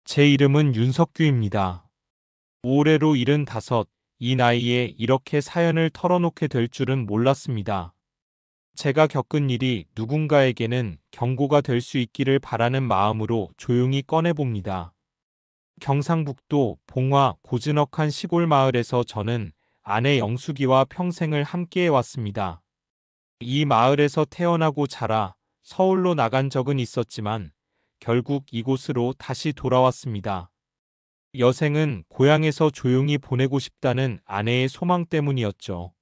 제 이름은 윤석규입니다. 올해로 75, 이 나이에 이렇게 사연을 털어놓게 될 줄은 몰랐습니다. 제가 겪은 일이 누군가에게는 경고가 될 수 있기를 바라는 마음으로 조용히 꺼내봅니다. 경상북도 봉화 고즈넉한 시골 마을에서 저는 아내 영숙이와 평생을 함께해 왔습니다. 이 마을에서 태어나고 자라 서울로 나간 적은 있었지만 결국 이곳으로 다시 돌아왔습니다. 여생은 고향에서 조용히 보내고 싶다는 아내의 소망 때문이었죠.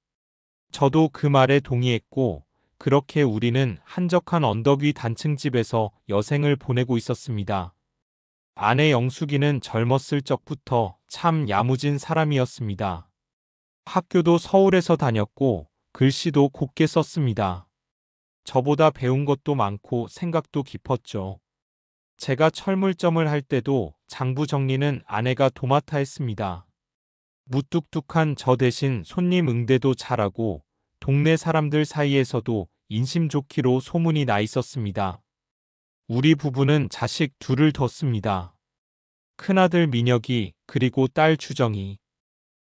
저도 그 말에 동의했고, 그렇게 우리는 한적한 언덕 위 단층집에서 여생을 보내고 있었습니다. 아내 영숙이는 젊었을 적부터 참 야무진 사람이었습니다. 학교도 서울에서 다녔고, 글씨도 곱게 썼습니다. 저보다 배운 것도 많고 생각도 깊었죠. 제가 철물점을 할 때도 장부 정리는 아내가 도맡아 했습니다. 무뚝뚝한 저 대신 손님 응대도 잘하고 동네 사람들 사이에서도 인심 좋기로 소문이 나 있었습니다. 우리 부부는 자식 둘을 뒀습니다. 큰아들 민혁이 그리고 딸 주정이.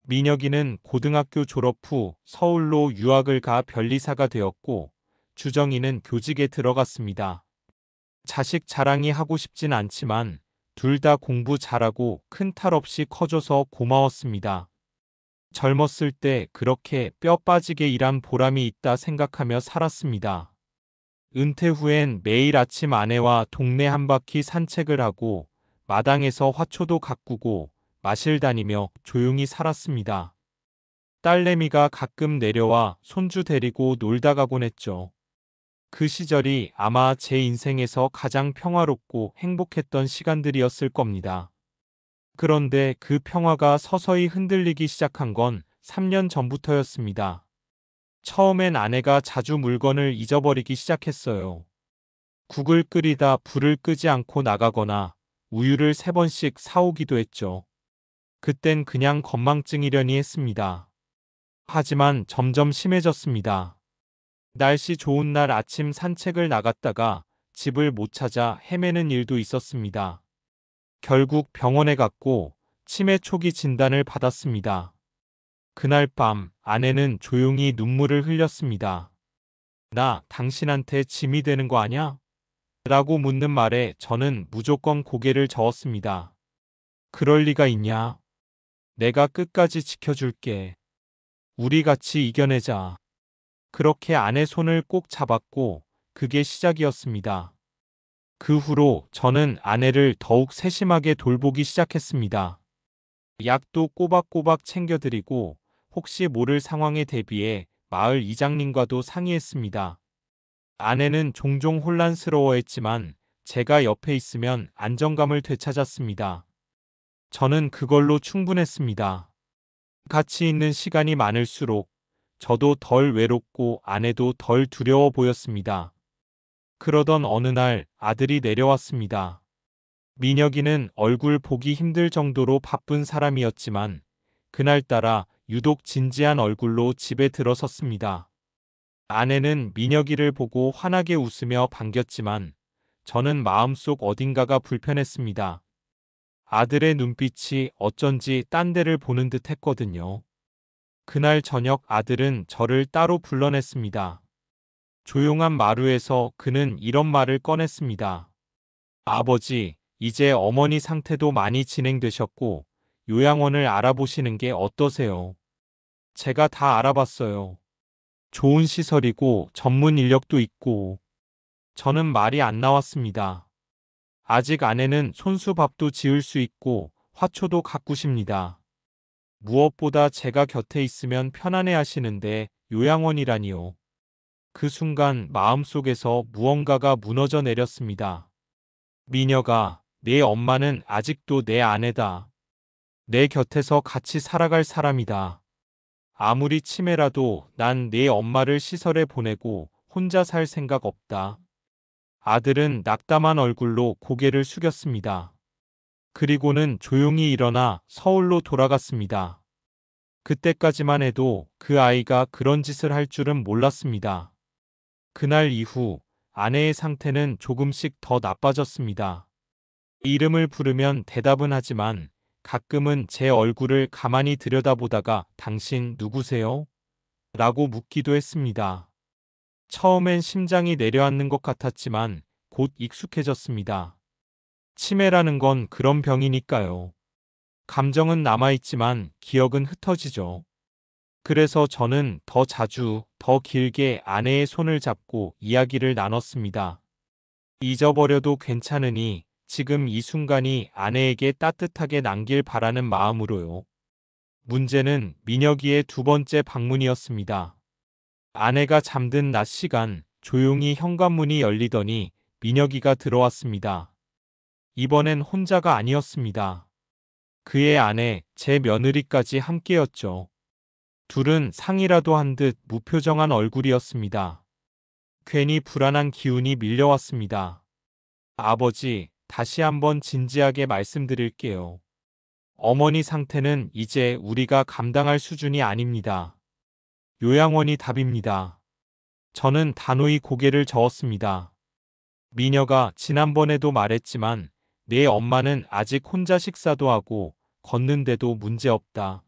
민혁이는 고등학교 졸업 후 서울로 유학을 가 변리사가 되었고 주정이는 교직에 들어갔습니다. 자식 자랑이 하고 싶진 않지만 둘 다 공부 잘하고 큰 탈 없이 커줘서 고마웠습니다. 젊었을 때 그렇게 뼈 빠지게 일한 보람이 있다 생각하며 살았습니다. 은퇴 후엔 매일 아침 아내와 동네 한 바퀴 산책을 하고 마당에서 화초도 가꾸고 마실 다니며 조용히 살았습니다. 딸내미가 가끔 내려와 손주 데리고 놀다 가곤 했죠. 그 시절이 아마 제 인생에서 가장 평화롭고 행복했던 시간들이었을 겁니다. 그런데 그 평화가 서서히 흔들리기 시작한 건 3년 전부터였습니다. 처음엔 아내가 자주 물건을 잊어버리기 시작했어요. 국을 끓이다 불을 끄지 않고 나가거나 우유를 3번씩 사오기도 했죠. 그땐 그냥 건망증이려니 했습니다. 하지만 점점 심해졌습니다. 날씨 좋은 날 아침 산책을 나갔다가 집을 못 찾아 헤매는 일도 있었습니다. 결국 병원에 갔고 치매 초기 진단을 받았습니다. 그날 밤 아내는 조용히 눈물을 흘렸습니다. 나 당신한테 짐이 되는 거 아냐? 라고 묻는 말에 저는 무조건 고개를 저었습니다. 그럴 리가 있냐? 내가 끝까지 지켜줄게. 우리 같이 이겨내자. 그렇게 아내 손을 꼭 잡았고 그게 시작이었습니다. 그 후로 저는 아내를 더욱 세심하게 돌보기 시작했습니다. 약도 꼬박꼬박 챙겨드리고 혹시 모를 상황에 대비해 마을 이장님과도 상의했습니다. 아내는 종종 혼란스러워했지만 제가 옆에 있으면 안정감을 되찾았습니다. 저는 그걸로 충분했습니다. 같이 있는 시간이 많을수록 저도 덜 외롭고 아내도 덜 두려워 보였습니다. 그러던 어느 날 아들이 내려왔습니다. 민혁이는 얼굴 보기 힘들 정도로 바쁜 사람이었지만 그날따라 유독 진지한 얼굴로 집에 들어섰습니다. 아내는 민혁이를 보고 환하게 웃으며 반겼지만 저는 마음속 어딘가가 불편했습니다. 아들의 눈빛이 어쩐지 딴 데를 보는 듯 했거든요. 그날 저녁 아들은 저를 따로 불러냈습니다. 조용한 마루에서 그는 이런 말을 꺼냈습니다. 아버지, 이제 어머니 상태도 많이 진행되셨고 요양원을 알아보시는 게 어떠세요? 제가 다 알아봤어요. 좋은 시설이고 전문 인력도 있고. 저는 말이 안 나왔습니다. 아직 아내는 손수밥도 지을 수 있고 화초도 가꾸십니다. 무엇보다 제가 곁에 있으면 편안해 하시는데 요양원이라니요. 그 순간 마음속에서 무언가가 무너져 내렸습니다. 미녀가, 내 엄마는 아직도 내 아내다. 내 곁에서 같이 살아갈 사람이다. 아무리 치매라도 난 내 엄마를 시설에 보내고 혼자 살 생각 없다. 아들은 낙담한 얼굴로 고개를 숙였습니다. 그리고는 조용히 일어나 서울로 돌아갔습니다. 그때까지만 해도 그 아이가 그런 짓을 할 줄은 몰랐습니다. 그날 이후 아내의 상태는 조금씩 더 나빠졌습니다. 이름을 부르면 대답은 하지만 가끔은 제 얼굴을 가만히 들여다보다가 당신 누구세요? 라고 묻기도 했습니다. 처음엔 심장이 내려앉는 것 같았지만 곧 익숙해졌습니다. 치매라는 건 그런 병이니까요. 감정은 남아있지만 기억은 흩어지죠. 그래서 저는 더 자주, 더 길게 아내의 손을 잡고 이야기를 나눴습니다. 잊어버려도 괜찮으니 지금 이 순간이 아내에게 따뜻하게 남길 바라는 마음으로요. 문제는 민혁이의 두 번째 방문이었습니다. 아내가 잠든 낮 시간 조용히 현관문이 열리더니 민혁이가 들어왔습니다. 이번엔 혼자가 아니었습니다. 그의 아내, 제 며느리까지 함께였죠. 둘은 상이라도 한 듯 무표정한 얼굴이었습니다. 괜히 불안한 기운이 밀려왔습니다. 아버지, 다시 한번 진지하게 말씀드릴게요. 어머니 상태는 이제 우리가 감당할 수준이 아닙니다. 요양원이 답입니다. 저는 단호히 고개를 저었습니다. 미녀가 지난번에도 말했지만 내 엄마는 아직 혼자 식사도 하고 걷는데도 문제없다.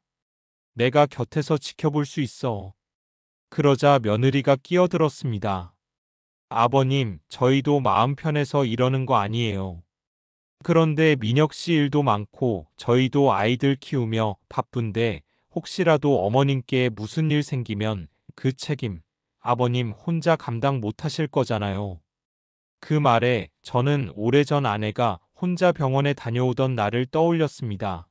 내가 곁에서 지켜볼 수 있어. 그러자 며느리가 끼어들었습니다. 아버님, 저희도 마음 편해서 이러는 거 아니에요. 그런데 민혁 씨 일도 많고 저희도 아이들 키우며 바쁜데 혹시라도 어머님께 무슨 일 생기면 그 책임 아버님 혼자 감당 못 하실 거잖아요. 그 말에 저는 오래전 아내가 혼자 병원에 다녀오던 날을 떠올렸습니다.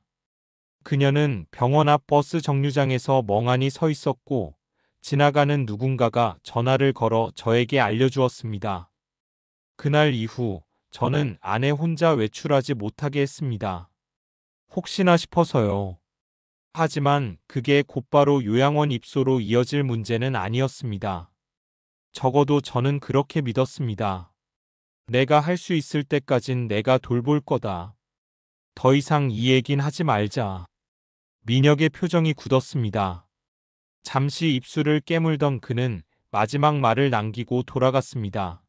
그녀는 병원 앞 버스 정류장에서 멍하니 서 있었고 지나가는 누군가가 전화를 걸어 저에게 알려주었습니다. 그날 이후 저는 아내 혼자 외출하지 못하게 했습니다. 혹시나 싶어서요. 하지만 그게 곧바로 요양원 입소로 이어질 문제는 아니었습니다. 적어도 저는 그렇게 믿었습니다. 내가 할 수 있을 때까진 내가 돌볼 거다. 더 이상 이 얘긴 하지 말자. 민혁의 표정이 굳었습니다. 잠시 입술을 깨물던 그는 마지막 말을 남기고 돌아갔습니다.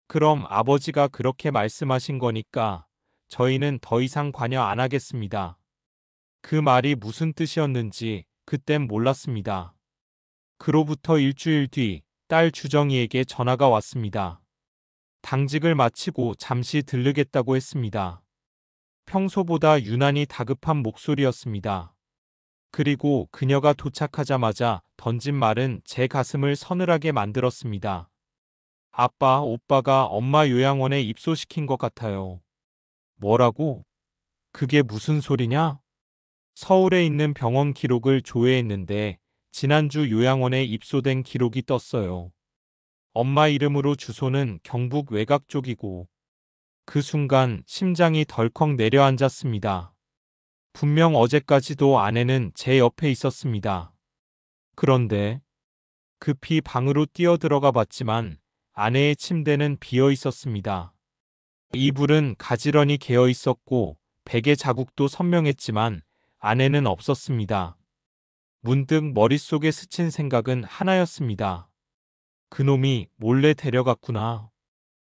그럼 아버지가 그렇게 말씀하신 거니까 저희는 더 이상 관여 안 하겠습니다. 그 말이 무슨 뜻이었는지 그땐 몰랐습니다. 그로부터 일주일 뒤 딸 주정이에게 전화가 왔습니다. 당직을 마치고 잠시 들르겠다고 했습니다. 평소보다 유난히 다급한 목소리였습니다. 그리고 그녀가 도착하자마자 던진 말은 제 가슴을 서늘하게 만들었습니다. 아빠, 오빠가 엄마 요양원에 입소시킨 것 같아요. 뭐라고? 그게 무슨 소리냐? 서울에 있는 병원 기록을 조회했는데 지난주 요양원에 입소된 기록이 떴어요. 엄마 이름으로 주소는 경북 외곽 쪽이고 그 순간 심장이 덜컥 내려앉았습니다. 분명 어제까지도 아내는 제 옆에 있었습니다. 그런데 급히 방으로 뛰어들어가 봤지만 아내의 침대는 비어 있었습니다. 이불은 가지런히 개어 있었고 베개 자국도 선명했지만 아내는 없었습니다. 문득 머릿속에 스친 생각은 하나였습니다. 그놈이 몰래 데려갔구나.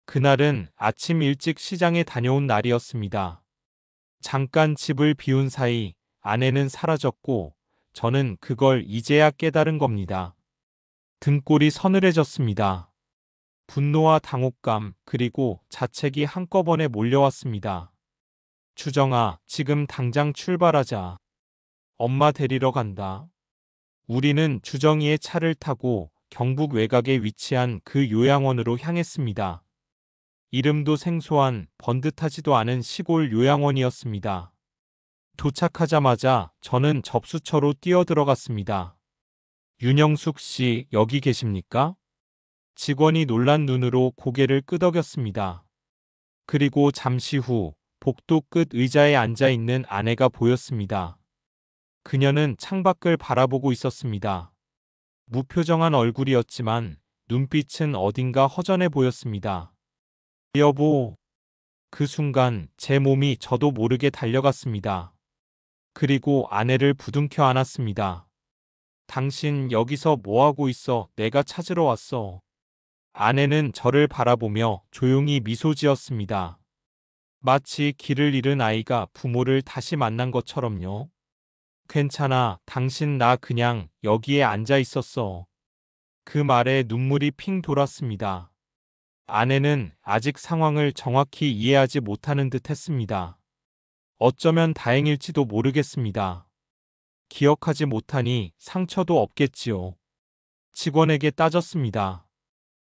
그날은 아침 일찍 시장에 다녀온 날이었습니다. 잠깐 집을 비운 사이 아내는 사라졌고 저는 그걸 이제야 깨달은 겁니다. 등골이 서늘해졌습니다. 분노와 당혹감 그리고 자책이 한꺼번에 몰려왔습니다. 주정아, 지금 당장 출발하자. 엄마 데리러 간다. 우리는 주정이의 차를 타고 경북 외곽에 위치한 그 요양원으로 향했습니다. 이름도 생소한 번듯하지도 않은 시골 요양원이었습니다. 도착하자마자 저는 접수처로 뛰어들어갔습니다. 윤영숙 씨, 여기 계십니까? 직원이 놀란 눈으로 고개를 끄덕였습니다. 그리고 잠시 후 복도 끝 의자에 앉아 있는 아내가 보였습니다. 그녀는 창밖을 바라보고 있었습니다. 무표정한 얼굴이었지만 눈빛은 어딘가 허전해 보였습니다. 여보. 그 순간 제 몸이 저도 모르게 달려갔습니다. 그리고 아내를 부둥켜 안았습니다. 당신 여기서 뭐하고 있어? 내가 찾으러 왔어. 아내는 저를 바라보며 조용히 미소 지었습니다. 마치 길을 잃은 아이가 부모를 다시 만난 것처럼요. 괜찮아. 당신 나 그냥 여기에 앉아 있었어. 그 말에 눈물이 핑 돌았습니다. 아내는 아직 상황을 정확히 이해하지 못하는 듯 했습니다. 어쩌면 다행일지도 모르겠습니다. 기억하지 못하니 상처도 없겠지요. 직원에게 따졌습니다.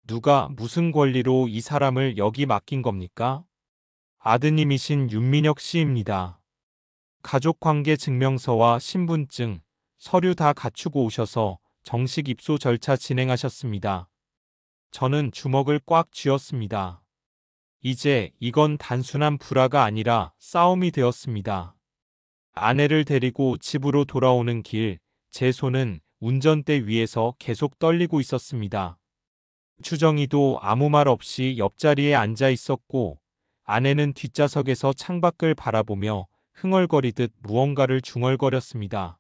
누가 무슨 권리로 이 사람을 여기 맡긴 겁니까? 아드님이신 윤민혁 씨입니다. 가족관계 증명서와 신분증, 서류 다 갖추고 오셔서 정식 입소 절차 진행하셨습니다. 저는 주먹을 꽉 쥐었습니다. 이제 이건 단순한 불화가 아니라 싸움이 되었습니다. 아내를 데리고 집으로 돌아오는 길, 제 손은 운전대 위에서 계속 떨리고 있었습니다. 추정이도 아무 말 없이 옆자리에 앉아 있었고, 아내는 뒷좌석에서 창밖을 바라보며 흥얼거리듯 무언가를 중얼거렸습니다.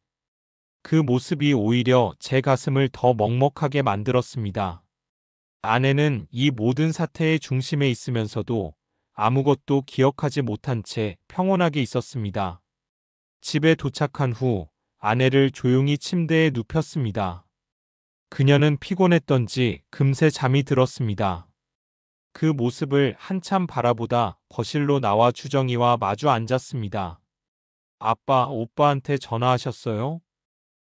그 모습이 오히려 제 가슴을 더 먹먹하게 만들었습니다. 아내는 이 모든 사태의 중심에 있으면서도 아무것도 기억하지 못한 채 평온하게 있었습니다. 집에 도착한 후 아내를 조용히 침대에 눕혔습니다. 그녀는 피곤했던지 금세 잠이 들었습니다. 그 모습을 한참 바라보다 거실로 나와 주정이와 마주 앉았습니다. 아빠, 오빠한테 전화하셨어요?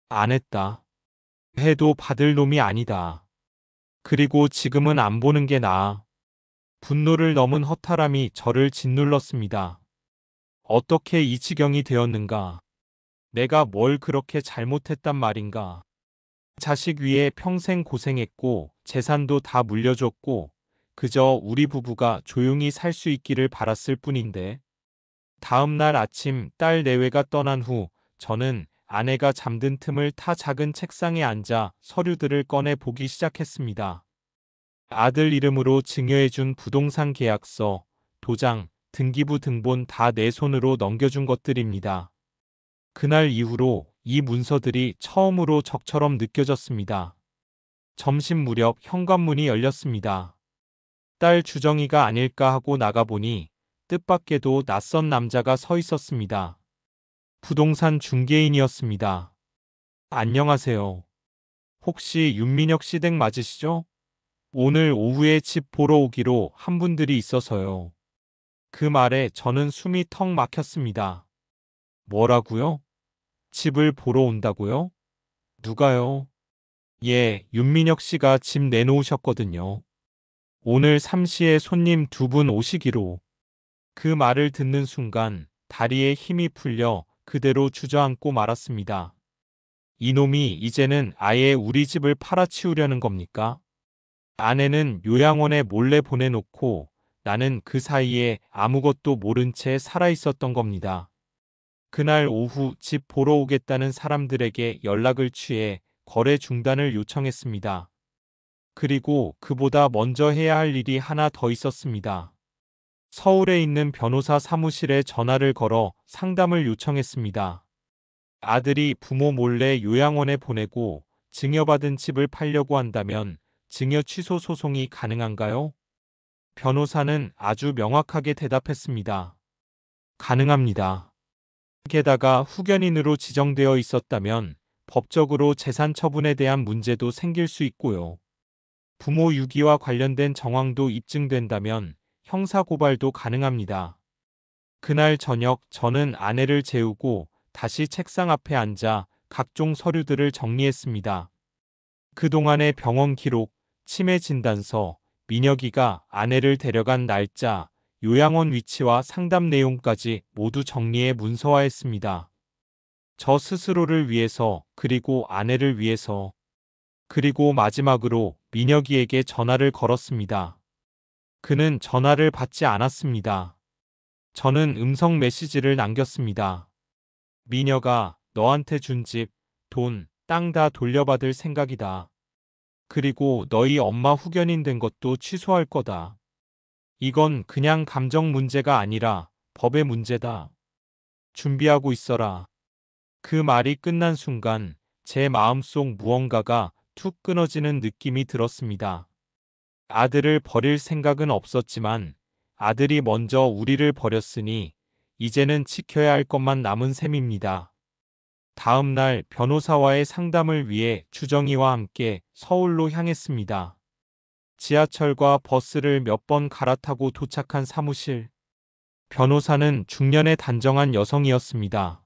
안 했다. 해도 받을 놈이 아니다. 그리고 지금은 안 보는 게 나아. 분노를 넘은 허탈함이 저를 짓눌렀습니다. 어떻게 이 지경이 되었는가? 내가 뭘 그렇게 잘못했단 말인가? 자식 위에 평생 고생했고 재산도 다 물려줬고 그저 우리 부부가 조용히 살 수 있기를 바랐을 뿐인데. 다음 날 아침 딸 내외가 떠난 후 저는 아내가 잠든 틈을 타 작은 책상에 앉아 서류들을 꺼내 보기 시작했습니다. 아들 이름으로 증여해준 부동산 계약서, 도장, 등기부 등본 다 내 손으로 넘겨준 것들입니다. 그날 이후로 이 문서들이 처음으로 적처럼 느껴졌습니다. 점심 무렵 현관문이 열렸습니다. 딸 주정이가 아닐까 하고 나가보니 뜻밖에도 낯선 남자가 서 있었습니다. 부동산 중개인이었습니다. 안녕하세요. 혹시 윤민혁 씨 댁 맞으시죠? 오늘 오후에 집 보러 오기로 한 분들이 있어서요. 그 말에 저는 숨이 턱 막혔습니다. 뭐라고요? 집을 보러 온다고요? 누가요? 예, 윤민혁 씨가 집 내놓으셨거든요. 오늘 3시에 손님 2분 오시기로. 그 말을 듣는 순간 다리에 힘이 풀려 그대로 주저앉고 말았습니다. 이놈이 이제는 아예 우리 집을 팔아치우려는 겁니까? 아내는 요양원에 몰래 보내놓고 나는 그 사이에 아무것도 모른 채 살아있었던 겁니다. 그날 오후 집 보러 오겠다는 사람들에게 연락을 취해 거래 중단을 요청했습니다. 그리고 그보다 먼저 해야 할 일이 하나 더 있었습니다. 서울에 있는 변호사 사무실에 전화를 걸어 상담을 요청했습니다. 아들이 부모 몰래 요양원에 보내고 증여받은 집을 팔려고 한다면 증여 취소 소송이 가능한가요? 변호사는 아주 명확하게 대답했습니다. 가능합니다. 게다가 후견인으로 지정되어 있었다면 법적으로 재산 처분에 대한 문제도 생길 수 있고요. 부모 유기와 관련된 정황도 입증된다면 형사고발도 가능합니다. 그날 저녁 저는 아내를 재우고 다시 책상 앞에 앉아 각종 서류들을 정리했습니다. 그동안의 병원 기록, 치매 진단서, 민혁이가 아내를 데려간 날짜, 요양원 위치와 상담 내용까지 모두 정리해 문서화했습니다. 저 스스로를 위해서, 그리고 아내를 위해서. 그리고 마지막으로 민혁이에게 전화를 걸었습니다. 그는 전화를 받지 않았습니다. 저는 음성 메시지를 남겼습니다. 민혁아, 너한테 준 집, 돈, 땅 다 돌려받을 생각이다. 그리고 너희 엄마 후견인 된 것도 취소할 거다. 이건 그냥 감정 문제가 아니라 법의 문제다. 준비하고 있어라. 그 말이 끝난 순간 제 마음속 무언가가 툭 끊어지는 느낌이 들었습니다. 아들을 버릴 생각은 없었지만 아들이 먼저 우리를 버렸으니 이제는 지켜야 할 것만 남은 셈입니다. 다음 날 변호사와의 상담을 위해 주정이와 함께 서울로 향했습니다. 지하철과 버스를 몇 번 갈아타고 도착한 사무실. 변호사는 중년의 단정한 여성이었습니다.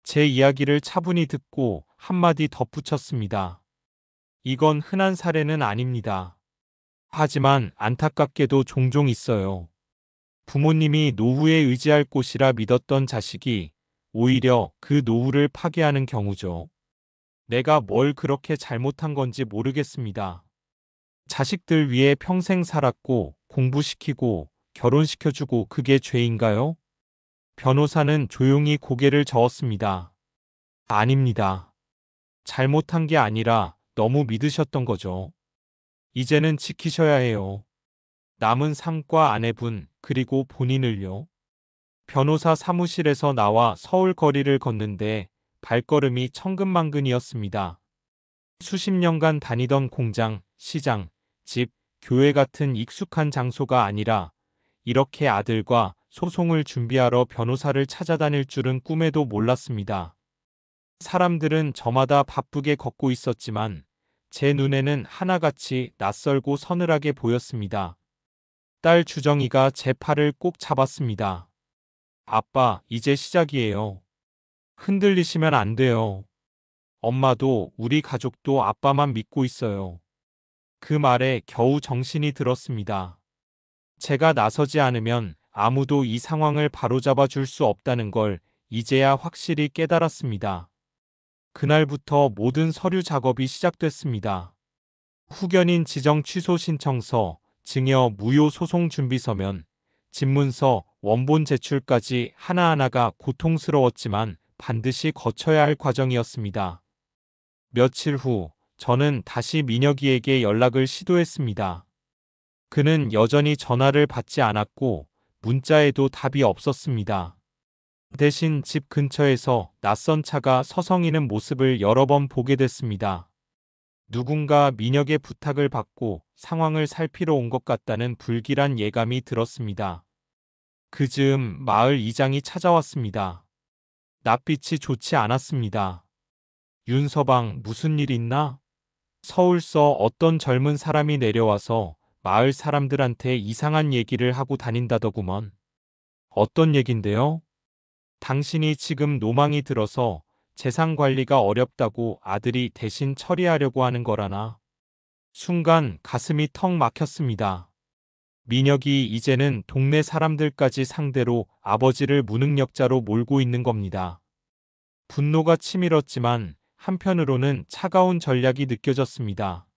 제 이야기를 차분히 듣고 한마디 덧붙였습니다. 이건 흔한 사례는 아닙니다. 하지만 안타깝게도 종종 있어요. 부모님이 노후에 의지할 곳이라 믿었던 자식이 오히려 그 노후를 파괴하는 경우죠. 내가 뭘 그렇게 잘못한 건지 모르겠습니다. 자식들 위해 평생 살았고 공부시키고 결혼시켜주고 그게 죄인가요? 변호사는 조용히 고개를 저었습니다. 아닙니다. 잘못한 게 아니라 너무 믿으셨던 거죠. 이제는 지키셔야 해요. 남은 삶과 아내분, 그리고 본인을요. 변호사 사무실에서 나와 서울 거리를 걷는데 발걸음이 천근만근이었습니다. 수십 년간 다니던 공장, 시장, 집, 교회 같은 익숙한 장소가 아니라 이렇게 아들과 소송을 준비하러 변호사를 찾아다닐 줄은 꿈에도 몰랐습니다. 사람들은 저마다 바쁘게 걷고 있었지만 제 눈에는 하나같이 낯설고 서늘하게 보였습니다. 딸 주정이가 제 팔을 꼭 잡았습니다. 아빠, 이제 시작이에요. 흔들리시면 안 돼요. 엄마도 우리 가족도 아빠만 믿고 있어요. 그 말에 겨우 정신이 들었습니다. 제가 나서지 않으면 아무도 이 상황을 바로잡아 줄 수 없다는 걸 이제야 확실히 깨달았습니다. 그날부터 모든 서류 작업이 시작됐습니다. 후견인 지정 취소 신청서, 증여 무효 소송 준비서면, 집문서, 원본 제출까지 하나하나가 고통스러웠지만 반드시 거쳐야 할 과정이었습니다. 며칠 후 저는 다시 민혁이에게 연락을 시도했습니다. 그는 여전히 전화를 받지 않았고 문자에도 답이 없었습니다. 대신 집 근처에서 낯선 차가 서성이는 모습을 여러 번 보게 됐습니다. 누군가 민혁의 부탁을 받고 상황을 살피러 온 것 같다는 불길한 예감이 들었습니다. 그 즈음 마을 이장이 찾아왔습니다. 낯빛이 좋지 않았습니다. 윤서방, 무슨 일 있나? 서울서 어떤 젊은 사람이 내려와서 마을 사람들한테 이상한 얘기를 하고 다닌다더구먼. 어떤 얘긴데요? 당신이 지금 노망이 들어서 재산 관리가 어렵다고 아들이 대신 처리하려고 하는 거라나. 순간 가슴이 턱 막혔습니다. 민혁이 이제는 동네 사람들까지 상대로 아버지를 무능력자로 몰고 있는 겁니다. 분노가 치밀었지만 한편으로는 차가운 전략이 느껴졌습니다.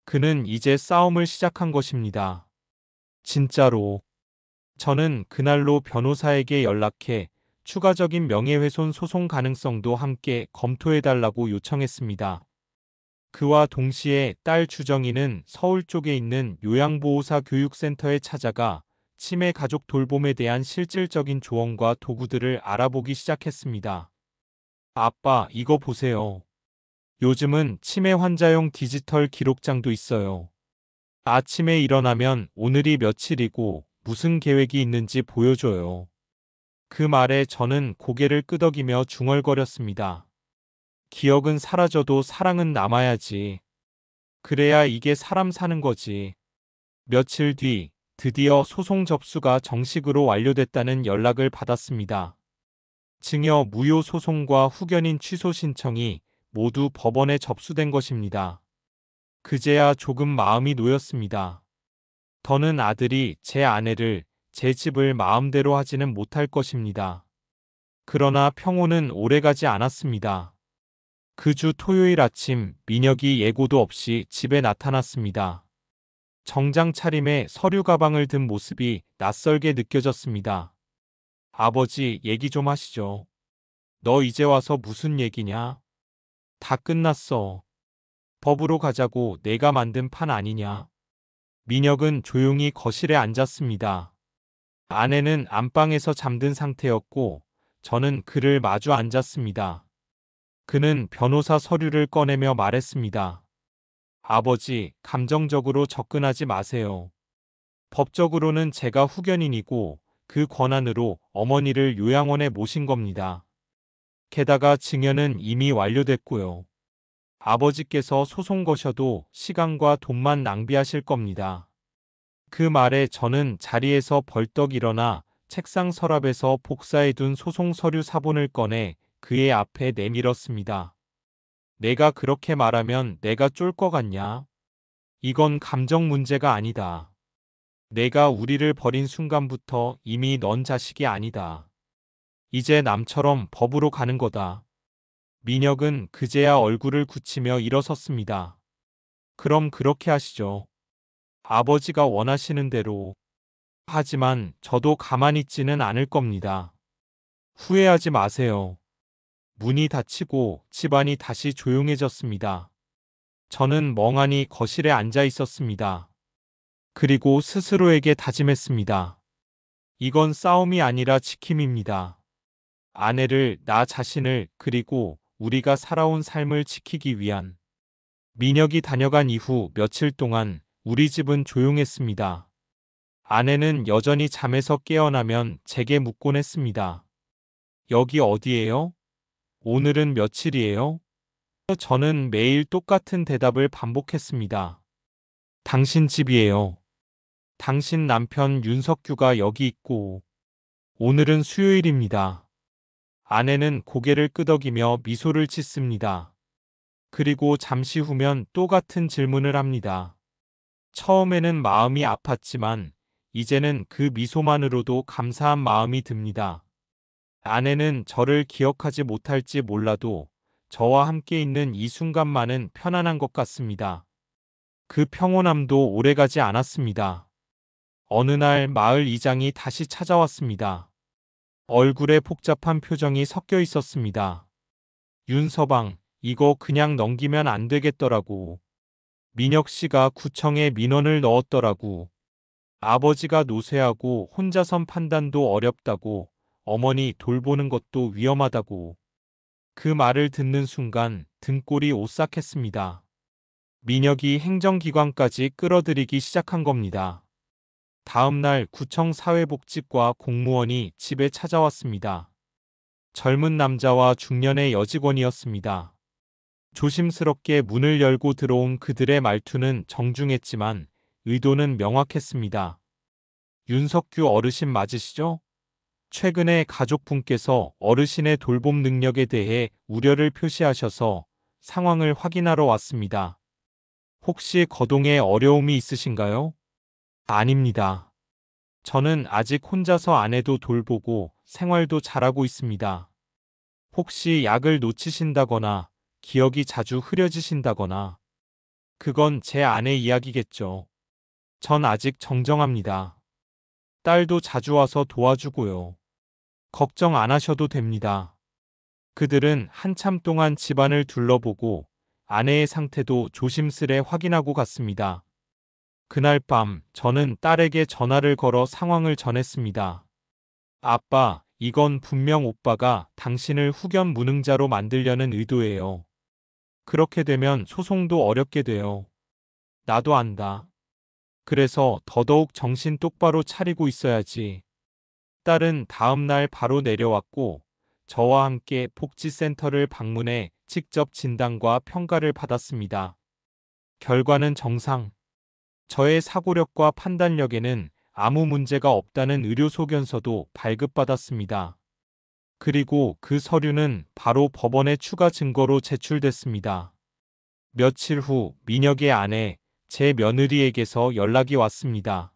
그는 이제 싸움을 시작한 것입니다. 진짜로. 저는 그날로 변호사에게 연락해 추가적인 명예훼손 소송 가능성도 함께 검토해달라고 요청했습니다. 그와 동시에 딸 주정이는 서울 쪽에 있는 요양보호사 교육센터에 찾아가 치매 가족 돌봄에 대한 실질적인 조언과 도구들을 알아보기 시작했습니다. 아빠, 이거 보세요. 요즘은 치매 환자용 디지털 기록장도 있어요. 아침에 일어나면 오늘이 며칠이고 무슨 계획이 있는지 보여줘요. 그 말에 저는 고개를 끄덕이며 중얼거렸습니다. 기억은 사라져도 사랑은 남아야지. 그래야 이게 사람 사는 거지. 며칠 뒤 드디어 소송 접수가 정식으로 완료됐다는 연락을 받았습니다. 증여 무효 소송과 후견인 취소 신청이 모두 법원에 접수된 것입니다. 그제야 조금 마음이 놓였습니다. 더는 아들이 제 아내를, 제 집을 마음대로 하지는 못할 것입니다. 그러나 평온은 오래가지 않았습니다. 그 주 토요일 아침 민혁이 예고도 없이 집에 나타났습니다. 정장 차림에 서류 가방을 든 모습이 낯설게 느껴졌습니다. 아버지, 얘기 좀 하시죠. 너 이제 와서 무슨 얘기냐? 다 끝났어. 법으로 가자고 내가 만든 판 아니냐? 민혁은 조용히 거실에 앉았습니다. 아내는 안방에서 잠든 상태였고 저는 그를 마주 앉았습니다. 그는 변호사 서류를 꺼내며 말했습니다. 아버지, 감정적으로 접근하지 마세요. 법적으로는 제가 후견인이고 그 권한으로 어머니를 요양원에 모신 겁니다. 게다가 증여는 이미 완료됐고요. 아버지께서 소송 거셔도 시간과 돈만 낭비하실 겁니다. 그 말에 저는 자리에서 벌떡 일어나 책상 서랍에서 복사해둔 소송 서류 사본을 꺼내 그의 앞에 내밀었습니다. 내가 그렇게 말하면 내가 쫄 것 같냐? 이건 감정 문제가 아니다. 내가 우리를 버린 순간부터 이미 넌 자식이 아니다. 이제 남처럼 법으로 가는 거다. 민혁은 그제야 얼굴을 굳히며 일어섰습니다. 그럼 그렇게 하시죠. 아버지가 원하시는 대로. 하지만 저도 가만히 있지는 않을 겁니다. 후회하지 마세요. 문이 닫히고 집안이 다시 조용해졌습니다. 저는 멍하니 거실에 앉아 있었습니다. 그리고 스스로에게 다짐했습니다. 이건 싸움이 아니라 지킴입니다. 아내를, 나 자신을, 그리고 우리가 살아온 삶을 지키기 위한. 민혁이 다녀간 이후 며칠 동안 우리 집은 조용했습니다. 아내는 여전히 잠에서 깨어나면 제게 묻곤 했습니다. 여기 어디예요? 오늘은 며칠이에요? 저는 매일 똑같은 대답을 반복했습니다. 당신 집이에요. 당신 남편 윤석규가 여기 있고, 오늘은 수요일입니다. 아내는 고개를 끄덕이며 미소를 짓습니다. 그리고 잠시 후면 또 같은 질문을 합니다. 처음에는 마음이 아팠지만, 이제는 그 미소만으로도 감사한 마음이 듭니다. 아내는 저를 기억하지 못할지 몰라도 저와 함께 있는 이 순간만은 편안한 것 같습니다. 그 평온함도 오래가지 않았습니다. 어느 날 마을 이장이 다시 찾아왔습니다. 얼굴에 복잡한 표정이 섞여 있었습니다. 윤서방, 이거 그냥 넘기면 안 되겠더라고. 민혁 씨가 구청에 민원을 넣었더라고. 아버지가 노쇠하고 혼자선 판단도 어렵다고, 어머니 돌보는 것도 위험하다고. 그 말을 듣는 순간 등골이 오싹했습니다. 민혁이 행정기관까지 끌어들이기 시작한 겁니다. 다음 날 구청 사회복지과 공무원이 집에 찾아왔습니다. 젊은 남자와 중년의 여직원이었습니다. 조심스럽게 문을 열고 들어온 그들의 말투는 정중했지만 의도는 명확했습니다. 윤석규 어르신 맞으시죠? 최근에 가족분께서 어르신의 돌봄 능력에 대해 우려를 표시하셔서 상황을 확인하러 왔습니다. 혹시 거동에 어려움이 있으신가요? 아닙니다. 저는 아직 혼자서 아내도 돌보고 생활도 잘하고 있습니다. 혹시 약을 놓치신다거나 기억이 자주 흐려지신다거나 그건 제 아내 이야기겠죠. 전 아직 정정합니다. 딸도 자주 와서 도와주고요. 걱정 안 하셔도 됩니다. 그들은 한참 동안 집안을 둘러보고 아내의 상태도 조심스레 확인하고 갔습니다. 그날 밤 저는 딸에게 전화를 걸어 상황을 전했습니다. 아빠, 이건 분명 오빠가 당신을 후견 무능자로 만들려는 의도예요. 그렇게 되면 소송도 어렵게 돼요. 나도 안다. 그래서 더더욱 정신 똑바로 차리고 있어야지. 딸은 다음 날 바로 내려왔고 저와 함께 복지센터를 방문해 직접 진단과 평가를 받았습니다. 결과는 정상. 저의 사고력과 판단력에는 아무 문제가 없다는 의료소견서도 발급받았습니다. 그리고 그 서류는 바로 법원에 추가 증거로 제출됐습니다. 며칠 후 민혁의 아내, 제 며느리에게서 연락이 왔습니다.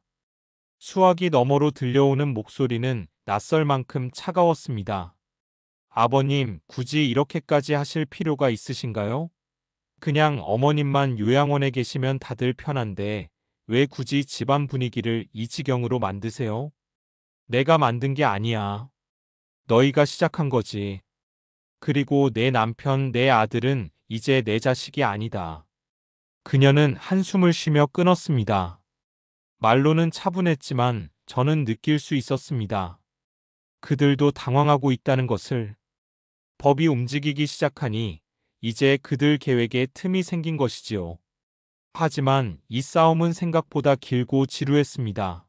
수화기 너머로 들려오는 목소리는 낯설 만큼 차가웠습니다. 아버님, 굳이 이렇게까지 하실 필요가 있으신가요? 그냥 어머님만 요양원에 계시면 다들 편한데 왜 굳이 집안 분위기를 이 지경으로 만드세요? 내가 만든 게 아니야. 너희가 시작한 거지. 그리고 내 남편, 내 아들은 이제 내 자식이 아니다. 그녀는 한숨을 쉬며 끊었습니다. 말로는 차분했지만 저는 느낄 수 있었습니다. 그들도 당황하고 있다는 것을. 법이 움직이기 시작하니 이제 그들 계획에 틈이 생긴 것이지요. 하지만 이 싸움은 생각보다 길고 지루했습니다.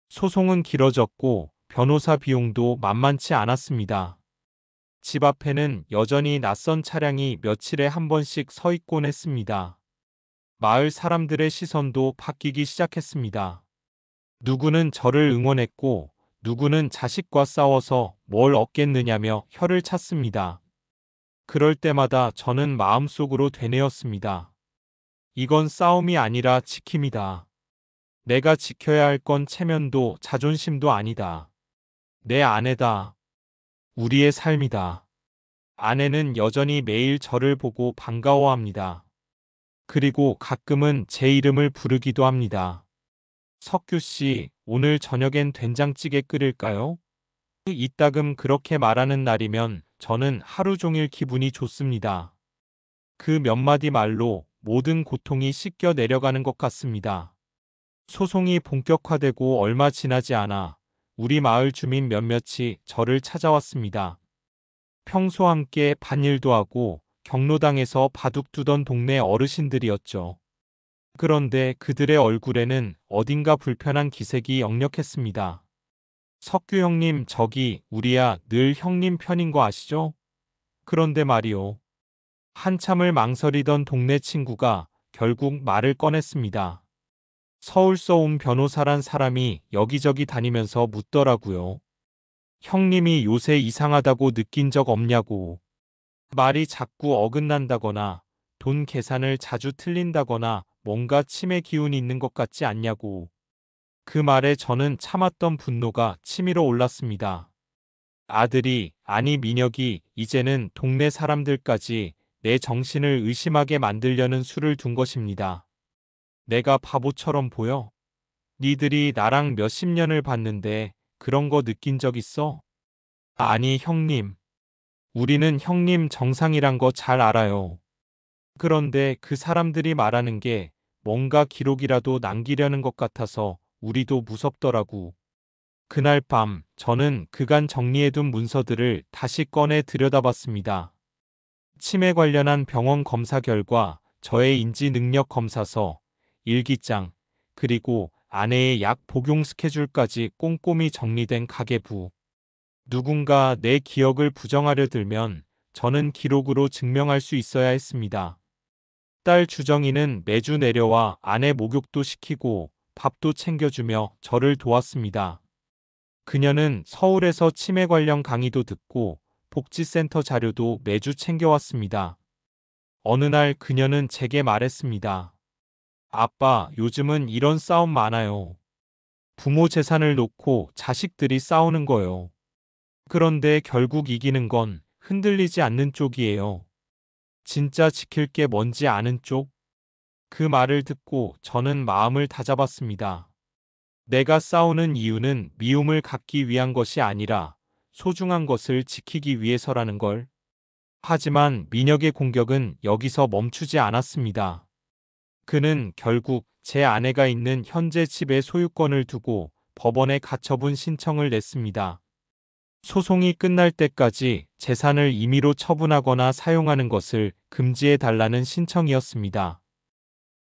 소송은 길어졌고 변호사 비용도 만만치 않았습니다. 집 앞에는 여전히 낯선 차량이 며칠에 한 번씩 서 있곤 했습니다. 마을 사람들의 시선도 바뀌기 시작했습니다. 누구는 저를 응원했고 누구는 자식과 싸워서 뭘 얻겠느냐며 혀를 찼습니다. 그럴 때마다 저는 마음속으로 되뇌었습니다. 이건 싸움이 아니라 지킴이다. 내가 지켜야 할 건 체면도 자존심도 아니다. 내 아내다. 우리의 삶이다. 아내는 여전히 매일 저를 보고 반가워합니다. 그리고 가끔은 제 이름을 부르기도 합니다. 석규 씨, 오늘 저녁엔 된장찌개 끓일까요? 이따금 그렇게 말하는 날이면 저는 하루 종일 기분이 좋습니다. 그 몇 마디 말로 모든 고통이 씻겨 내려가는 것 같습니다. 소송이 본격화되고 얼마 지나지 않아 우리 마을 주민 몇몇이 저를 찾아왔습니다. 평소 함께 밭일도 하고 경로당에서 바둑 두던 동네 어르신들이었죠. 그런데 그들의 얼굴에는 어딘가 불편한 기색이 역력했습니다. 석규 형님, 저기 우리야 늘 형님 편인 거 아시죠? 그런데 말이요. 한참을 망설이던 동네 친구가 결국 말을 꺼냈습니다. 서울서 온 변호사란 사람이 여기저기 다니면서 묻더라고요. 형님이 요새 이상하다고 느낀 적 없냐고. 말이 자꾸 어긋난다거나 돈 계산을 자주 틀린다거나 뭔가 치매 기운이 있는 것 같지 않냐고. 그 말에 저는 참았던 분노가 치밀어 올랐습니다. 아들이, 아니 민혁이 이제는 동네 사람들까지 내 정신을 의심하게 만들려는 수를 둔 것입니다. 내가 바보처럼 보여? 니들이 나랑 몇십 년을 봤는데 그런 거 느낀 적 있어? 아니 형님. 우리는 형님 정상이란 거 잘 알아요. 그런데 그 사람들이 말하는 게 뭔가 기록이라도 남기려는 것 같아서 우리도 무섭더라고. 그날 밤 저는 그간 정리해둔 문서들을 다시 꺼내 들여다봤습니다. 치매 관련한 병원 검사 결과, 저의 인지 능력 검사서, 일기장, 그리고 아내의 약 복용 스케줄까지 꼼꼼히 정리된 가계부. 누군가 내 기억을 부정하려 들면 저는 기록으로 증명할 수 있어야 했습니다. 딸 주정이는 매주 내려와 아내 목욕도 시키고 밥도 챙겨주며 저를 도왔습니다. 그녀는 서울에서 치매 관련 강의도 듣고 복지센터 자료도 매주 챙겨왔습니다. 어느 날 그녀는 제게 말했습니다. 아빠, 요즘은 이런 싸움 많아요. 부모 재산을 놓고 자식들이 싸우는 거요. 그런데 결국 이기는 건 흔들리지 않는 쪽이에요. 진짜 지킬 게 뭔지 아는 쪽? 그 말을 듣고 저는 마음을 다잡았습니다. 내가 싸우는 이유는 미움을 갚기 위한 것이 아니라 소중한 것을 지키기 위해서라는 걸. 하지만 민혁의 공격은 여기서 멈추지 않았습니다. 그는 결국 제 아내가 있는 현재 집의 소유권을 두고 법원에 가처분 신청을 냈습니다. 소송이 끝날 때까지 재산을 임의로 처분하거나 사용하는 것을 금지해 달라는 신청이었습니다.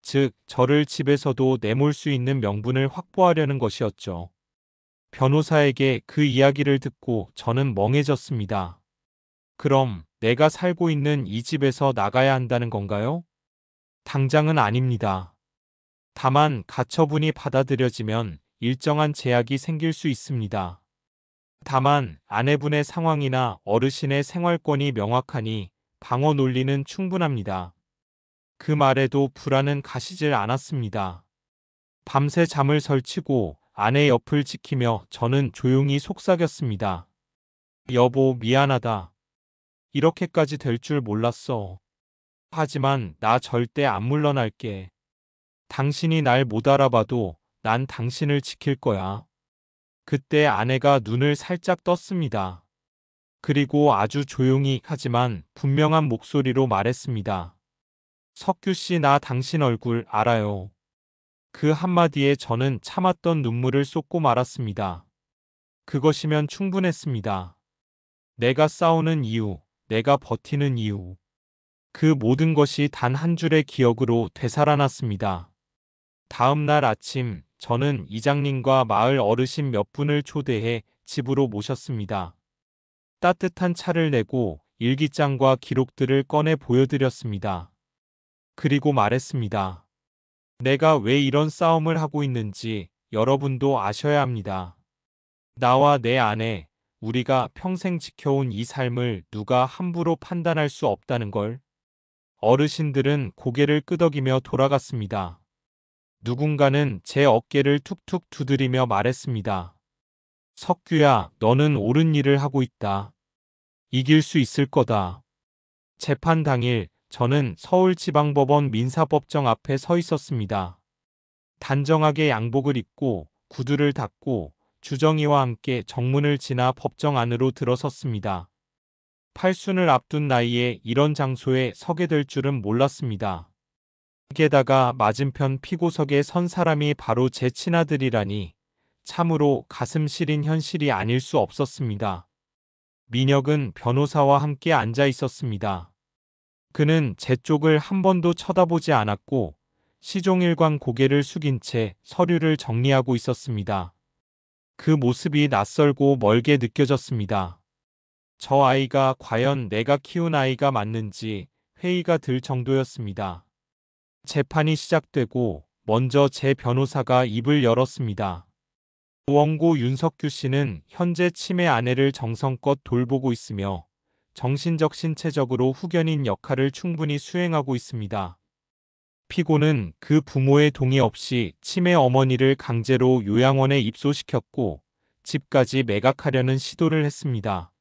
즉, 저를 집에서도 내몰 수 있는 명분을 확보하려는 것이었죠. 변호사에게 그 이야기를 듣고 저는 멍해졌습니다. 그럼 내가 살고 있는 이 집에서 나가야 한다는 건가요? 당장은 아닙니다. 다만 가처분이 받아들여지면 일정한 제약이 생길 수 있습니다. 다만 아내분의 상황이나 어르신의 생활권이 명확하니 방어 논리는 충분합니다. 그 말에도 불안은 가시질 않았습니다. 밤새 잠을 설치고 아내 옆을 지키며 저는 조용히 속삭였습니다. 여보, 미안하다. 이렇게까지 될 줄 몰랐어. 하지만 나 절대 안 물러날게. 당신이 날 못 알아봐도 난 당신을 지킬 거야. 그때 아내가 눈을 살짝 떴습니다. 그리고 아주 조용히 하지만 분명한 목소리로 말했습니다. 석규 씨, 나 당신 얼굴 알아요. 그 한마디에 저는 참았던 눈물을 쏟고 말았습니다. 그것이면 충분했습니다. 내가 싸우는 이유, 내가 버티는 이유. 그 모든 것이 단 한 줄의 기억으로 되살아났습니다. 다음 날 아침 저는 이장님과 마을 어르신 몇 분을 초대해 집으로 모셨습니다. 따뜻한 차를 내고 일기장과 기록들을 꺼내 보여드렸습니다. 그리고 말했습니다. 내가 왜 이런 싸움을 하고 있는지 여러분도 아셔야 합니다. 나와 내 아내, 우리가 평생 지켜온 이 삶을 누가 함부로 판단할 수 없다는 걸. 어르신들은 고개를 끄덕이며 돌아갔습니다. 누군가는 제 어깨를 툭툭 두드리며 말했습니다. 석규야, 너는 옳은 일을 하고 있다. 이길 수 있을 거다. 재판 당일 저는 서울지방법원 민사법정 앞에 서 있었습니다. 단정하게 양복을 입고 구두를 닦고 주정이와 함께 정문을 지나 법정 안으로 들어섰습니다. 팔순을 앞둔 나이에 이런 장소에 서게 될 줄은 몰랐습니다. 게다가 맞은편 피고석에 선 사람이 바로 제 친아들이라니 참으로 가슴 시린 현실이 아닐 수 없었습니다. 민혁은 변호사와 함께 앉아 있었습니다. 그는 제 쪽을 한 번도 쳐다보지 않았고 시종일관 고개를 숙인 채 서류를 정리하고 있었습니다. 그 모습이 낯설고 멀게 느껴졌습니다. 저 아이가 과연 내가 키운 아이가 맞는지 회의가 들 정도였습니다. 재판이 시작되고 먼저 제 변호사가 입을 열었습니다. 원고 윤석규 씨는 현재 치매 아내를 정성껏 돌보고 있으며 정신적 신체적으로 후견인 역할을 충분히 수행하고 있습니다. 피고는 그 부모의 동의 없이 치매 어머니를 강제로 요양원에 입소시켰고 집까지 매각하려는 시도를 했습니다.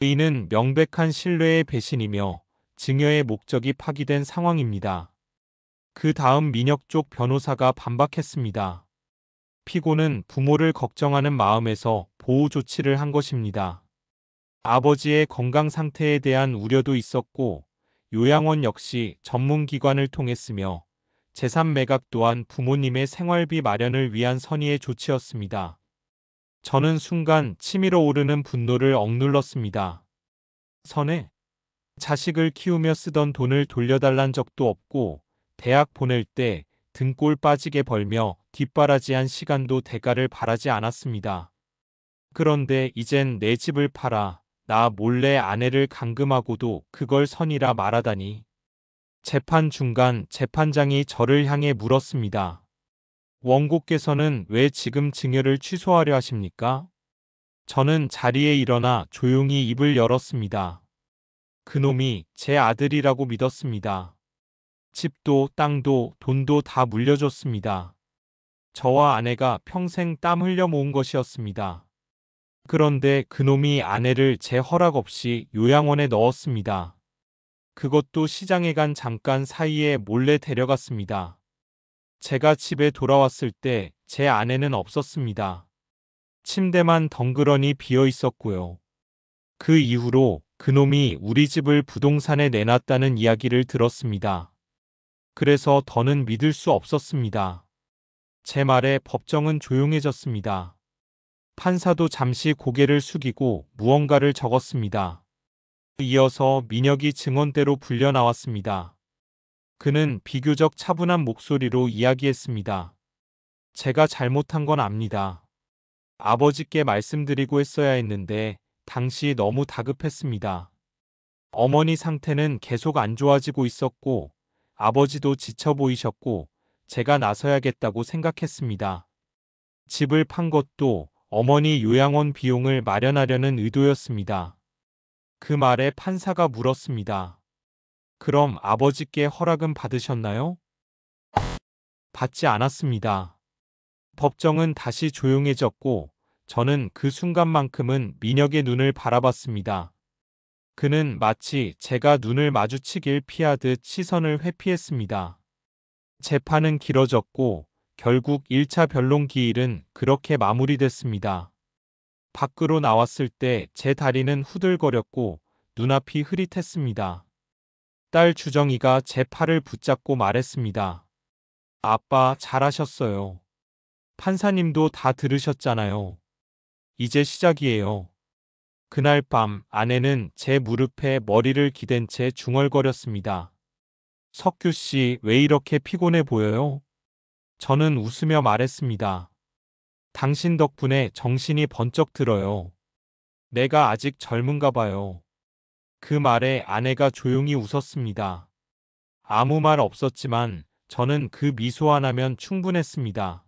이는 명백한 신뢰의 배신이며 증여의 목적이 파기된 상황입니다. 그 다음 민혁 쪽 변호사가 반박했습니다. 피고는 부모를 걱정하는 마음에서 보호 조치를 한 것입니다. 아버지의 건강 상태에 대한 우려도 있었고 요양원 역시 전문기관을 통했으며 재산 매각 또한 부모님의 생활비 마련을 위한 선의의 조치였습니다. 저는 순간 치밀어 오르는 분노를 억눌렀습니다. 선에 자식을 키우며 쓰던 돈을 돌려달란 적도 없고 대학 보낼 때 등골 빠지게 벌며 뒷바라지한 시간도 대가를 바라지 않았습니다. 그런데 이젠 내 집을 팔아 나 몰래 아내를 감금하고도 그걸 선이라 말하다니. 재판 중간 재판장이 저를 향해 물었습니다. 원고께서는 왜 지금 증여를 취소하려 하십니까? 저는 자리에 일어나 조용히 입을 열었습니다. 그놈이 제 아들이라고 믿었습니다. 집도 땅도 돈도 다 물려줬습니다. 저와 아내가 평생 땀 흘려 모은 것이었습니다. 그런데 그놈이 아내를 제 허락 없이 요양원에 넣었습니다. 그것도 시장에 간 잠깐 사이에 몰래 데려갔습니다. 제가 집에 돌아왔을 때 제 아내는 없었습니다. 침대만 덩그러니 비어 있었고요. 그 이후로 그놈이 우리 집을 부동산에 내놨다는 이야기를 들었습니다. 그래서 더는 믿을 수 없었습니다. 제 말에 법정은 조용해졌습니다. 판사도 잠시 고개를 숙이고 무언가를 적었습니다. 이어서 민혁이 증언대로 불려 나왔습니다. 그는 비교적 차분한 목소리로 이야기했습니다. 제가 잘못한 건 압니다. 아버지께 말씀드리고 했어야 했는데 당시 너무 다급했습니다. 어머니 상태는 계속 안 좋아지고 있었고 아버지도 지쳐 보이셨고 제가 나서야겠다고 생각했습니다. 집을 판 것도 어머니 요양원 비용을 마련하려는 의도였습니다. 그 말에 판사가 물었습니다. 그럼 아버지께 허락은 받으셨나요? 받지 않았습니다. 법정은 다시 조용해졌고 저는 그 순간만큼은 민혁의 눈을 바라봤습니다. 그는 마치 제가 눈을 마주치길 피하듯 시선을 회피했습니다. 재판은 길어졌고 결국 1차 변론 기일은 그렇게 마무리됐습니다. 밖으로 나왔을 때 제 다리는 후들거렸고 눈앞이 흐릿했습니다. 딸 주정이가 제 팔을 붙잡고 말했습니다. 아빠 잘하셨어요. 판사님도 다 들으셨잖아요. 이제 시작이에요. 그날 밤 아내는 제 무릎에 머리를 기댄 채 중얼거렸습니다. 석규 씨, 왜 이렇게 피곤해 보여요? 저는 웃으며 말했습니다. 당신 덕분에 정신이 번쩍 들어요. 내가 아직 젊은가 봐요. 그 말에 아내가 조용히 웃었습니다. 아무 말 없었지만 저는 그 미소 하나면 충분했습니다.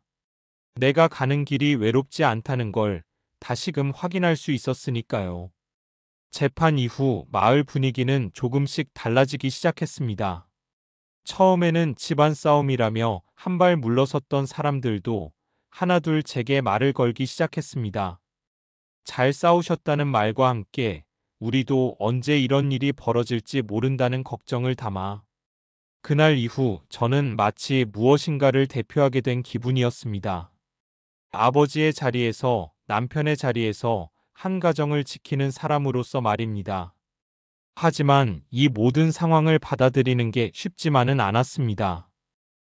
내가 가는 길이 외롭지 않다는 걸 다시금 확인할 수 있었으니까요. 재판 이후 마을 분위기는 조금씩 달라지기 시작했습니다. 처음에는 집안 싸움이라며 한 발 물러섰던 사람들도 하나둘 제게 말을 걸기 시작했습니다. 잘 싸우셨다는 말과 함께 우리도 언제 이런 일이 벌어질지 모른다는 걱정을 담아 그날 이후 저는 마치 무엇인가를 대표하게 된 기분이었습니다. 아버지의 자리에서 남편의 자리에서 한 가정을 지키는 사람으로서 말입니다. 하지만 이 모든 상황을 받아들이는 게 쉽지만은 않았습니다.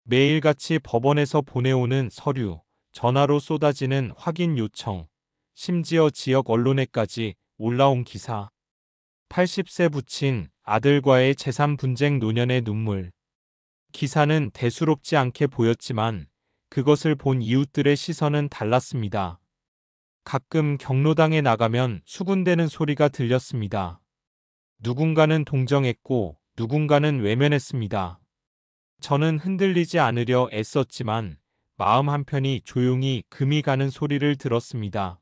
매일같이 법원에서 보내오는 서류, 전화로 쏟아지는 확인 요청, 심지어 지역 언론에까지 올라온 기사. 80세 부친 아들과의 재산 분쟁 노년의 눈물. 기사는 대수롭지 않게 보였지만 그것을 본 이웃들의 시선은 달랐습니다. 가끔 경로당에 나가면 수군대는 소리가 들렸습니다. 누군가는 동정했고 누군가는 외면했습니다. 저는 흔들리지 않으려 애썼지만 마음 한편이 조용히 금이 가는 소리를 들었습니다.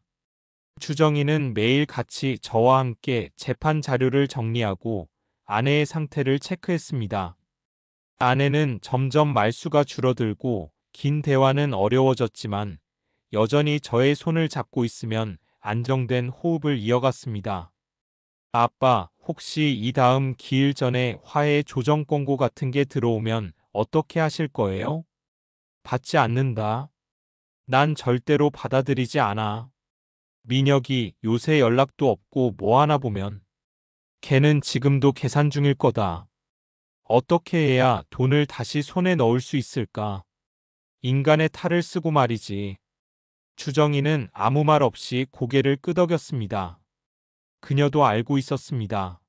주정이는 매일 같이 저와 함께 재판 자료를 정리하고 아내의 상태를 체크했습니다. 아내는 점점 말수가 줄어들고 긴 대화는 어려워졌지만 여전히 저의 손을 잡고 있으면 안정된 호흡을 이어갔습니다. 아빠, 혹시 이 다음 기일 전에 화해 조정 권고 같은 게 들어오면 어떻게 하실 거예요? 받지 않는다. 난 절대로 받아들이지 않아. 민혁이 요새 연락도 없고 뭐 하나 보면 걔는 지금도 계산 중일 거다. 어떻게 해야 돈을 다시 손에 넣을 수 있을까? 인간의 탈을 쓰고 말이지. 주정이는 아무 말 없이 고개를 끄덕였습니다. 그녀도 알고 있었습니다.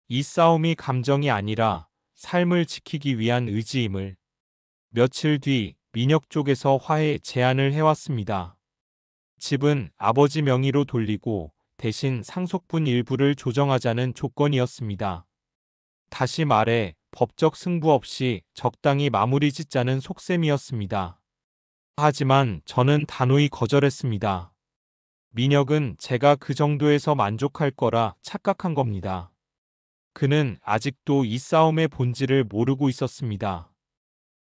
이 싸움이 감정이 아니라 삶을 지키기 위한 의지임을. 며칠 뒤 민혁 쪽에서 화해 제안을 해왔습니다. 집은 아버지 명의로 돌리고 대신 상속분 일부를 조정하자는 조건이었습니다. 다시 말해 법적 승부 없이 적당히 마무리 짓자는 속셈이었습니다. 하지만 저는 단호히 거절했습니다. 민혁은 제가 그 정도에서 만족할 거라 착각한 겁니다. 그는 아직도 이 싸움의 본질을 모르고 있었습니다.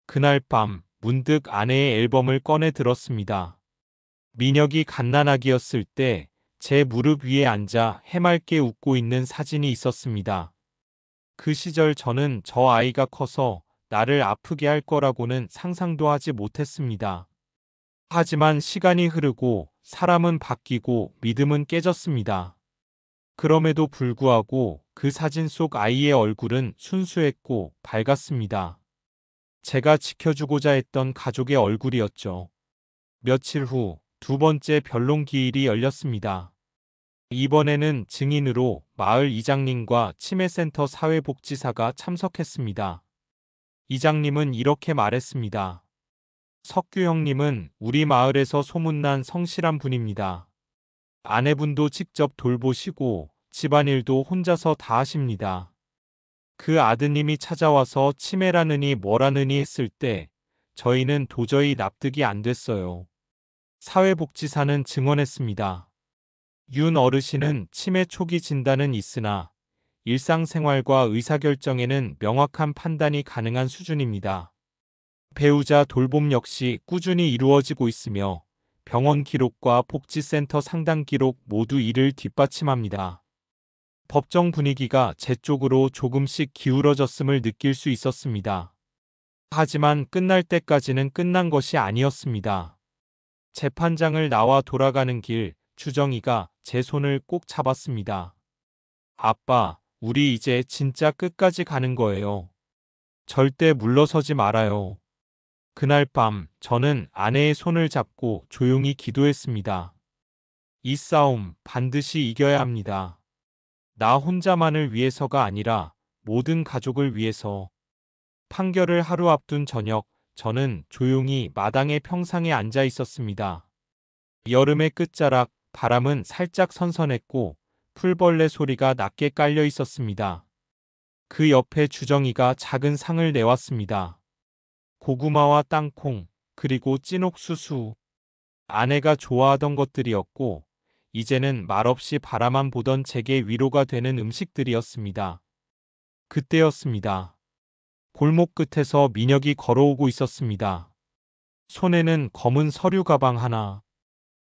그날 밤 문득 아내의 앨범을 꺼내 들었습니다. 민혁이 갓난아기였을 때 제 무릎 위에 앉아 해맑게 웃고 있는 사진이 있었습니다. 그 시절 저는 저 아이가 커서 나를 아프게 할 거라고는 상상도 하지 못했습니다. 하지만 시간이 흐르고 사람은 바뀌고 믿음은 깨졌습니다. 그럼에도 불구하고 그 사진 속 아이의 얼굴은 순수했고 밝았습니다. 제가 지켜주고자 했던 가족의 얼굴이었죠. 며칠 후 두 번째 변론 기일이 열렸습니다. 이번에는 증인으로 마을 이장님과 치매센터 사회복지사가 참석했습니다. 이장님은 이렇게 말했습니다. 석규 형님은 우리 마을에서 소문난 성실한 분입니다. 아내분도 직접 돌보시고 집안일도 혼자서 다 하십니다. 그 아드님이 찾아와서 치매라느니 뭐라느니 했을 때 저희는 도저히 납득이 안 됐어요. 사회복지사는 증언했습니다. 윤 어르신은 치매 초기 진단은 있으나 일상생활과 의사결정에는 명확한 판단이 가능한 수준입니다. 배우자 돌봄 역시 꾸준히 이루어지고 있으며 병원 기록과 복지센터 상담 기록 모두 이를 뒷받침합니다. 법정 분위기가 제 쪽으로 조금씩 기울어졌음을 느낄 수 있었습니다. 하지만 끝날 때까지는 끝난 것이 아니었습니다. 재판장을 나와 돌아가는 길, 주정이가 제 손을 꼭 잡았습니다. 아빠, 우리 이제 진짜 끝까지 가는 거예요. 절대 물러서지 말아요. 그날 밤 저는 아내의 손을 잡고 조용히 기도했습니다. 이 싸움 반드시 이겨야 합니다. 나 혼자만을 위해서가 아니라 모든 가족을 위해서. 판결을 하루 앞둔 저녁, 저는 조용히 마당의 평상에 앉아 있었습니다. 여름의 끝자락, 바람은 살짝 선선했고 풀벌레 소리가 낮게 깔려 있었습니다. 그 옆에 주정이가 작은 상을 내왔습니다. 고구마와 땅콩, 그리고 찐 옥수수. 아내가 좋아하던 것들이었고, 이제는 말없이 바라만 보던 제게 위로가 되는 음식들이었습니다. 그때였습니다. 골목 끝에서 민혁이 걸어오고 있었습니다. 손에는 검은 서류 가방 하나.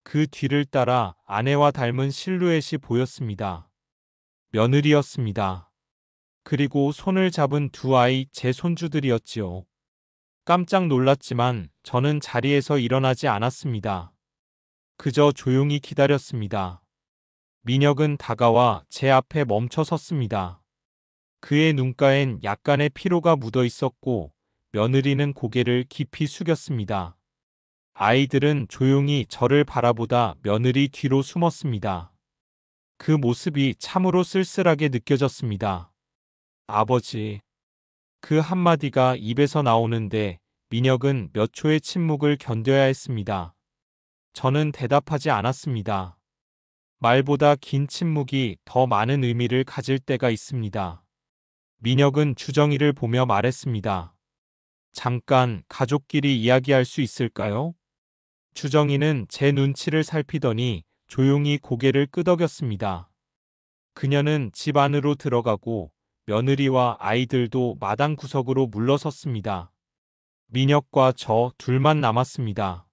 그 뒤를 따라 아내와 닮은 실루엣이 보였습니다. 며느리였습니다. 그리고 손을 잡은 두 아이, 제 손주들이었지요. 깜짝 놀랐지만 저는 자리에서 일어나지 않았습니다. 그저 조용히 기다렸습니다. 민혁은 다가와 제 앞에 멈춰 섰습니다. 그의 눈가엔 약간의 피로가 묻어 있었고 며느리는 고개를 깊이 숙였습니다. 아이들은 조용히 저를 바라보다 며느리 뒤로 숨었습니다. 그 모습이 참으로 쓸쓸하게 느껴졌습니다. 아버지. 그 한마디가 입에서 나오는데 민혁은 몇 초의 침묵을 견뎌야 했습니다. 저는 대답하지 않았습니다. 말보다 긴 침묵이 더 많은 의미를 가질 때가 있습니다. 민혁은 주정이를 보며 말했습니다. 잠깐 가족끼리 이야기할 수 있을까요? 주정이는 제 눈치를 살피더니 조용히 고개를 끄덕였습니다. 그녀는 집 안으로 들어가고 며느리와 아이들도 마당 구석으로 물러섰습니다. 민혁과 저 둘만 남았습니다.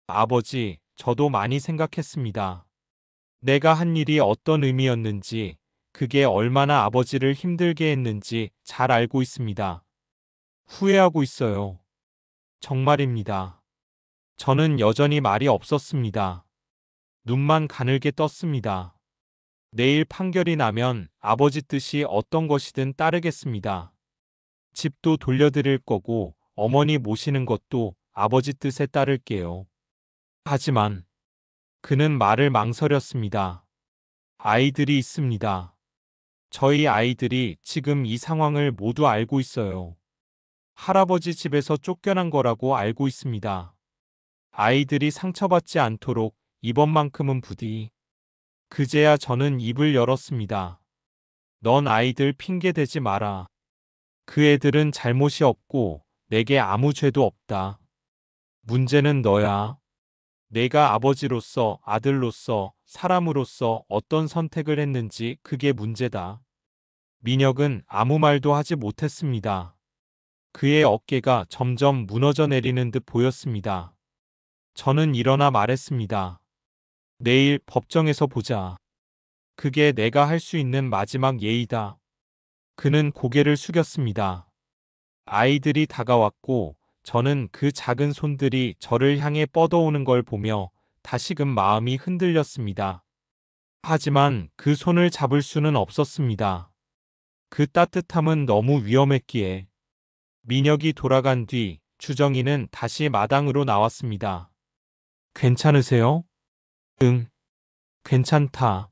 아버지, 저도 많이 생각했습니다. 내가 한 일이 어떤 의미였는지, 그게 얼마나 아버지를 힘들게 했는지 잘 알고 있습니다. 후회하고 있어요. 정말입니다. 저는 여전히 말이 없었습니다. 눈만 가늘게 떴습니다. 내일 판결이 나면 아버지 뜻이 어떤 것이든 따르겠습니다. 집도 돌려드릴 거고 어머니 모시는 것도 아버지 뜻에 따를게요. 하지만 그는 말을 망설였습니다. 아이들이 있습니다. 저희 아이들이 지금 이 상황을 모두 알고 있어요. 할아버지 집에서 쫓겨난 거라고 알고 있습니다. 아이들이 상처받지 않도록 이번만큼은 부디. 그제야 저는 입을 열었습니다. 넌 아이들 핑계 대지 마라. 그 애들은 잘못이 없고 내게 아무 죄도 없다. 문제는 너야. 내가 아버지로서, 아들로서, 사람으로서 어떤 선택을 했는지 그게 문제다. 민혁은 아무 말도 하지 못했습니다. 그의 어깨가 점점 무너져 내리는 듯 보였습니다. 저는 일어나 말했습니다. 내일 법정에서 보자. 그게 내가 할 수 있는 마지막 예의다. 그는 고개를 숙였습니다. 아이들이 다가왔고 저는 그 작은 손들이 저를 향해 뻗어오는 걸 보며 다시금 마음이 흔들렸습니다. 하지만 그 손을 잡을 수는 없었습니다. 그 따뜻함은 너무 위험했기에. 민혁이 돌아간 뒤 주정이는 다시 마당으로 나왔습니다. 괜찮으세요? 응, 괜찮다.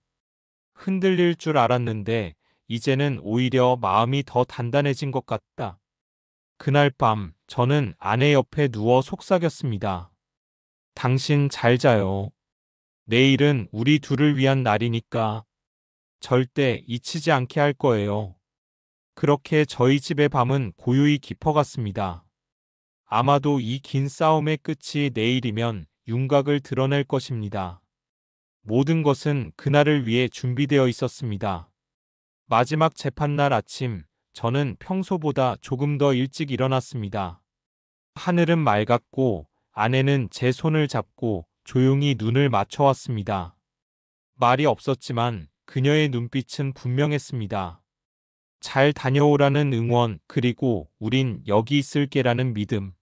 흔들릴 줄 알았는데 이제는 오히려 마음이 더 단단해진 것 같다. 그날 밤 저는 아내 옆에 누워 속삭였습니다. 당신 잘 자요. 내일은 우리 둘을 위한 날이니까 절대 잊히지 않게 할 거예요. 그렇게 저희 집의 밤은 고요히 깊어갔습니다. 아마도 이 긴 싸움의 끝이 내일이면 윤곽을 드러낼 것입니다. 모든 것은 그날을 위해 준비되어 있었습니다. 마지막 재판날 아침, 저는 평소보다 조금 더 일찍 일어났습니다. 하늘은 맑았고 아내는 제 손을 잡고 조용히 눈을 맞춰왔습니다. 말이 없었지만 그녀의 눈빛은 분명했습니다. 잘 다녀오라는 응원, 그리고 우린 여기 있을게라는 믿음.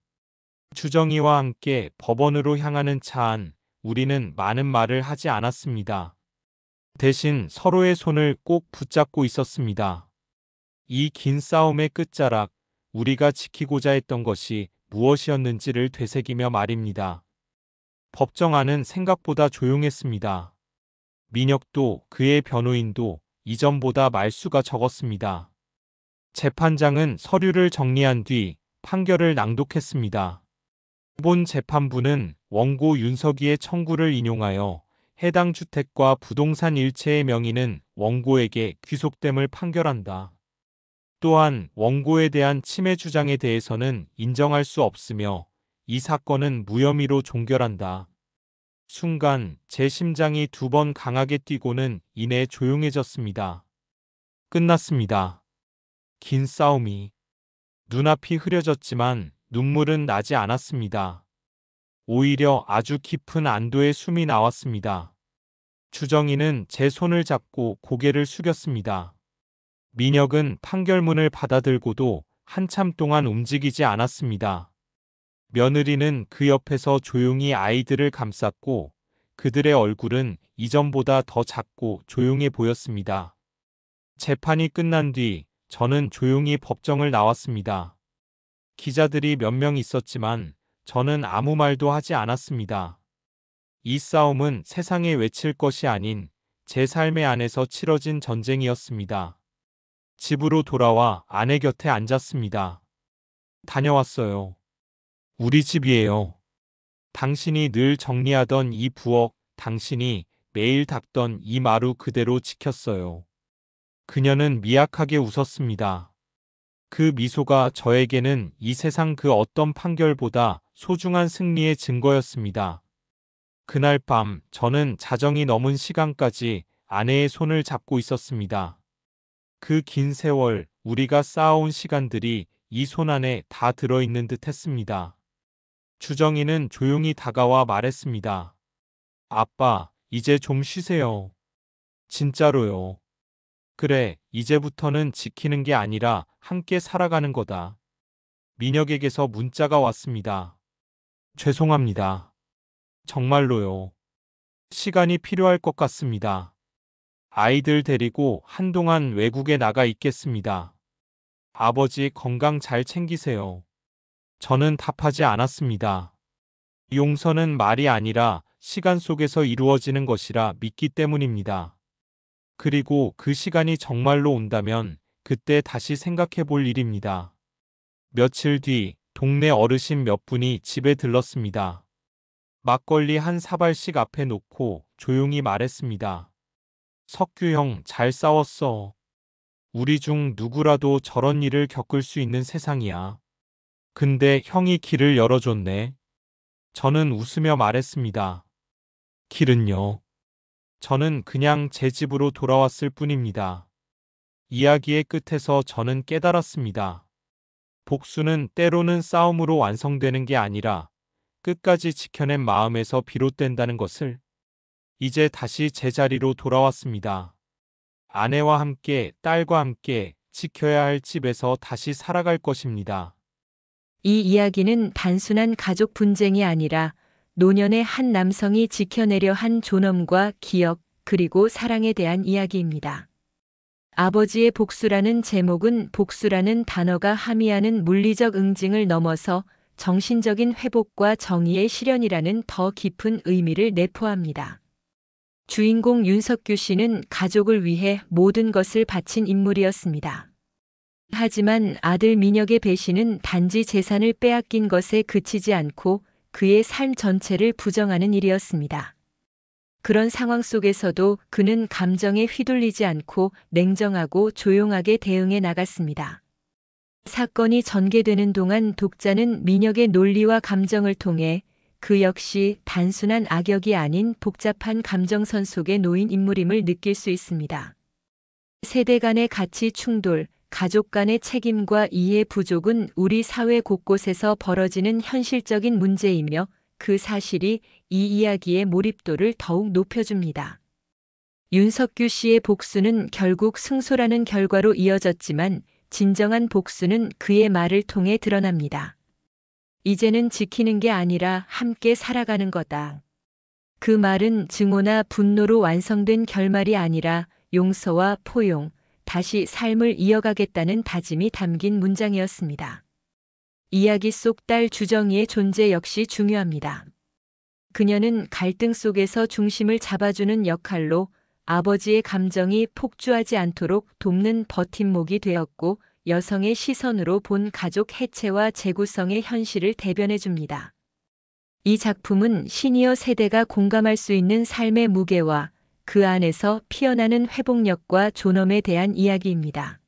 주정이와 함께 법원으로 향하는 차 안, 우리는 많은 말을 하지 않았습니다. 대신 서로의 손을 꼭 붙잡고 있었습니다. 이 긴 싸움의 끝자락, 우리가 지키고자 했던 것이 무엇이었는지를 되새기며 말입니다. 법정 안은 생각보다 조용했습니다. 민혁도 그의 변호인도 이전보다 말수가 적었습니다. 재판장은 서류를 정리한 뒤 판결을 낭독했습니다. 본 재판부는 원고 윤석이의 청구를 인용하여 해당 주택과 부동산 일체의 명의는 원고에게 귀속됨을 판결한다. 또한 원고에 대한 침해 주장에 대해서는 인정할 수 없으며 이 사건은 무혐의로 종결한다. 순간 제 심장이 2번 강하게 뛰고는 이내 조용해졌습니다. 끝났습니다. 긴 싸움이. 눈앞이 흐려졌지만 눈물은 나지 않았습니다. 오히려 아주 깊은 안도의 숨이 나왔습니다. 주정이는 제 손을 잡고 고개를 숙였습니다. 민혁은 판결문을 받아들고도 한참 동안 움직이지 않았습니다. 며느리는 그 옆에서 조용히 아이들을 감쌌고 그들의 얼굴은 이전보다 더 작고 조용해 보였습니다. 재판이 끝난 뒤 저는 조용히 법정을 나왔습니다. 기자들이 몇 명 있었지만 저는 아무 말도 하지 않았습니다. 이 싸움은 세상에 외칠 것이 아닌 제 삶의 안에서 치러진 전쟁이었습니다. 집으로 돌아와 아내 곁에 앉았습니다. 다녀왔어요. 우리 집이에요. 당신이 늘 정리하던 이 부엌, 당신이 매일 닦던 이 마루 그대로 지켰어요. 그녀는 미약하게 웃었습니다. 그 미소가 저에게는 이 세상 그 어떤 판결보다 소중한 승리의 증거였습니다. 그날 밤 저는 자정이 넘은 시간까지 아내의 손을 잡고 있었습니다. 그 긴 세월 우리가 쌓아온 시간들이 이 손 안에 다 들어있는 듯 했습니다. 주정이는 조용히 다가와 말했습니다. 아빠, 이제 좀 쉬세요. 진짜로요. 그래, 이제부터는 지키는 게 아니라 함께 살아가는 거다. 민혁에게서 문자가 왔습니다. 죄송합니다. 정말로요. 시간이 필요할 것 같습니다. 아이들 데리고 한동안 외국에 나가 있겠습니다. 아버지 건강 잘 챙기세요. 저는 답하지 않았습니다. 용서는 말이 아니라 시간 속에서 이루어지는 것이라 믿기 때문입니다. 그리고 그 시간이 정말로 온다면 그때 다시 생각해 볼 일입니다. 며칠 뒤 동네 어르신 몇 분이 집에 들렀습니다. 막걸리 한 사발씩 앞에 놓고 조용히 말했습니다. 석규 형 잘 싸웠어. 우리 중 누구라도 저런 일을 겪을 수 있는 세상이야. 근데 형이 길을 열어줬네. 저는 웃으며 말했습니다. 길은요? 저는 그냥 제 집으로 돌아왔을 뿐입니다. 이야기의 끝에서 저는 깨달았습니다. 복수는 때로는 싸움으로 완성되는 게 아니라 끝까지 지켜낸 마음에서 비롯된다는 것을. 이제 다시 제자리로 돌아왔습니다. 아내와 함께, 딸과 함께 지켜야 할 집에서 다시 살아갈 것입니다. 이 이야기는 단순한 가족 분쟁이 아니라 노년의 한 남성이 지켜내려 한 존엄과 기억, 그리고 사랑에 대한 이야기입니다. 아버지의 복수라는 제목은 복수라는 단어가 함의하는 물리적 응징을 넘어서 정신적인 회복과 정의의 실현이라는 더 깊은 의미를 내포합니다. 주인공 윤석규 씨는 가족을 위해 모든 것을 바친 인물이었습니다. 하지만 아들 민혁의 배신은 단지 재산을 빼앗긴 것에 그치지 않고 그의 삶 전체를 부정하는 일이었습니다. 그런 상황 속에서도 그는 감정에 휘둘리지 않고 냉정하고 조용하게 대응해 나갔습니다. 사건이 전개되는 동안 독자는 민혁의 논리와 감정을 통해 그 역시 단순한 악역이 아닌 복잡한 감정선 속에 놓인 인물임을 느낄 수 있습니다. 세대 간의 가치 충돌, 가족 간의 책임과 이해 부족은 우리 사회 곳곳에서 벌어지는 현실적인 문제이며 그 사실이 이 이야기의 몰입도를 더욱 높여줍니다. 윤석규 씨의 복수는 결국 승소라는 결과로 이어졌지만 진정한 복수는 그의 말을 통해 드러납니다. 이제는 지키는 게 아니라 함께 살아가는 거다. 그 말은 증오나 분노로 완성된 결말이 아니라 용서와 포용, 다시 삶을 이어가겠다는 다짐이 담긴 문장이었습니다. 이야기 속 딸 주정이의 존재 역시 중요합니다. 그녀는 갈등 속에서 중심을 잡아주는 역할로 아버지의 감정이 폭주하지 않도록 돕는 버팀목이 되었고 여성의 시선으로 본 가족 해체와 재구성의 현실을 대변해 줍니다. 이 작품은 시니어 세대가 공감할 수 있는 삶의 무게와 그 안에서 피어나는 회복력과 존엄에 대한 이야기입니다.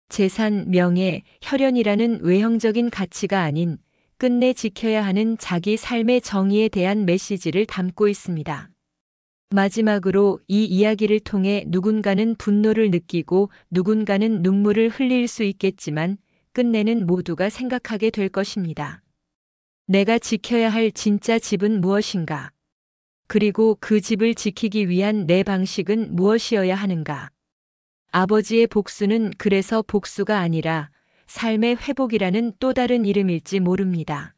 재산, 명예, 혈연이라는 외형적인 가치가 아닌 끝내 지켜야 하는 자기 삶의 정의에 대한 메시지를 담고 있습니다. 마지막으로 이 이야기를 통해 누군가는 분노를 느끼고 누군가는 눈물을 흘릴 수 있겠지만 끝내는 모두가 생각하게 될 것입니다. 내가 지켜야 할 진짜 집은 무엇인가? 그리고 그 집을 지키기 위한 내 방식은 무엇이어야 하는가? 아버지의 복수는 그래서 복수가 아니라 삶의 회복이라는 또 다른 이름일지 모릅니다.